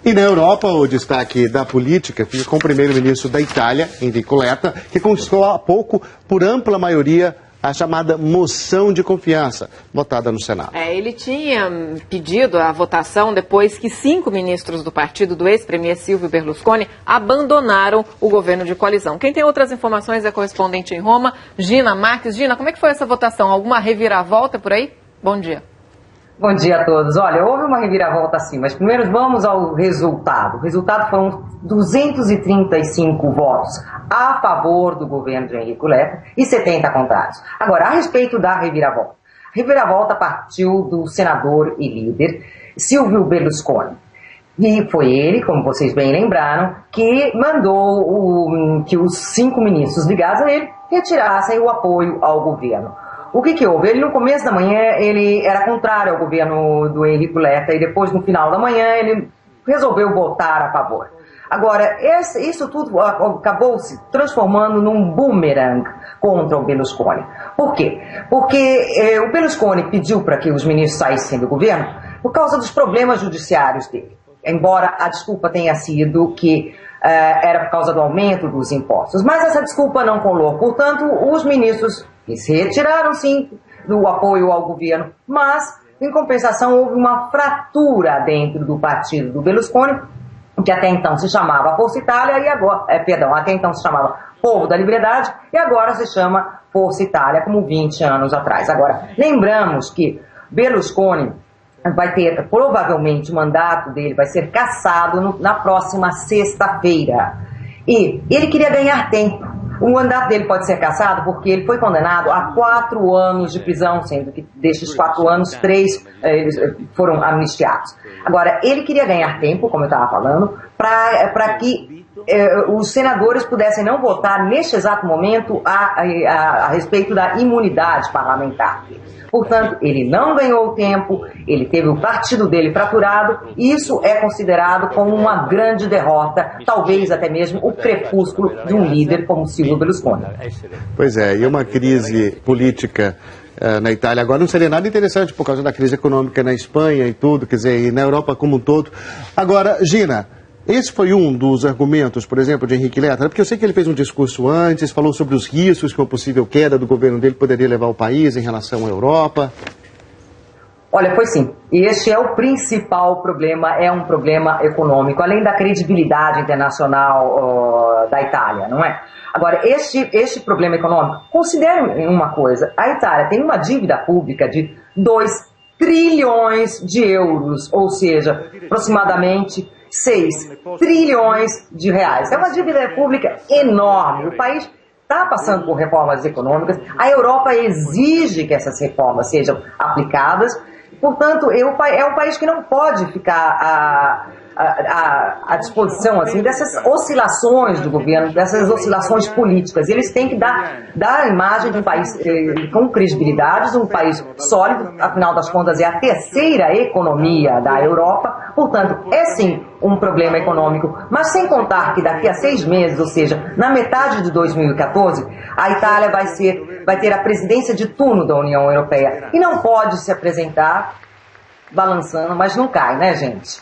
E na Europa, o destaque da política fica com o primeiro-ministro da Itália, Enrico Letta, que conquistou há pouco, por ampla maioria, a chamada moção de confiança, votada no Senado. Ele tinha pedido a votação depois que 5 ministros do partido do ex-premier Silvio Berlusconi abandonaram o governo de coalizão. Quem tem outras informações é a correspondente em Roma, Gina Marques. Gina, como é que foi essa votação? Alguma reviravolta por aí? Bom dia. Bom dia a todos. Olha, houve uma reviravolta sim, mas primeiro vamos ao resultado. O resultado foram 235 votos a favor do governo de Enrico Letta e 70 contrários. Agora, a respeito da reviravolta. A reviravolta partiu do senador e líder Silvio Berlusconi. E foi ele, como vocês bem lembraram, que mandou que os 5 ministros ligados a ele retirassem o apoio ao governo. O que houve? Ele, no começo da manhã, ele era contrário ao governo do Enrico Letta e depois, no final da manhã, ele resolveu votar a favor. Agora, isso tudo acabou se transformando num boomerang contra o Berlusconi. Por quê? Porque o Berlusconi pediu para que os ministros saíssem do governo por causa dos problemas judiciários dele. Embora a desculpa tenha sido que era por causa do aumento dos impostos. Mas essa desculpa não colou. Portanto, os ministros se retiraram, sim, do apoio ao governo, mas, em compensação, houve uma fratura dentro do partido do Berlusconi, que até então se chamava Força Itália, e agora, até então se chamava Povo da Liberdade, e agora se chama Força Itália, como 20 anos atrás. Agora, lembramos que Berlusconi vai ter, provavelmente, o mandato dele vai ser cassado na próxima sexta-feira. E ele queria ganhar tempo. O mandato dele pode ser cassado porque ele foi condenado a 4 anos de prisão, sendo que destes 4 anos, 3 eles foram amnistiados. Agora, ele queria ganhar tempo, como eu estava falando, para que os senadores pudessem não votar neste exato momento a respeito da imunidade parlamentar. Portanto, ele não ganhou tempo, ele teve o partido dele fraturado, e isso é considerado como uma grande derrota, talvez até mesmo o crepúsculo de um líder como Silvio Berlusconi. Pois é, e uma crise política na Itália agora não seria nada interessante por causa da crise econômica na Espanha e tudo, quer dizer, e na Europa como um todo. Agora, Gina, esse foi um dos argumentos, por exemplo, de Enrique Letta, porque eu sei que ele fez um discurso antes, falou sobre os riscos que uma possível queda do governo dele poderia levar o país em relação à Europa. Olha, foi sim. E este é o principal problema, é um problema econômico, além da credibilidade internacional da Itália, não é? Agora, este problema econômico, considerem uma coisa, a Itália tem uma dívida pública de 2 trilhões de euros, ou seja, aproximadamente 6 trilhões de reais. É uma dívida pública enorme. O país está passando por reformas econômicas. A Europa exige que essas reformas sejam aplicadas. Portanto, é um país que não pode ficar à disposição assim, dessas oscilações do governo, dessas oscilações políticas. Eles têm que dar a imagem de um país com credibilidade, de um país sólido, afinal das contas é a terceira economia da Europa, portanto é sim um problema econômico, mas sem contar que daqui a 6 meses, ou seja, na metade de 2014, a Itália vai ter a presidência de turno da União Europeia e não pode se apresentar balançando, mas não cai, né, gente?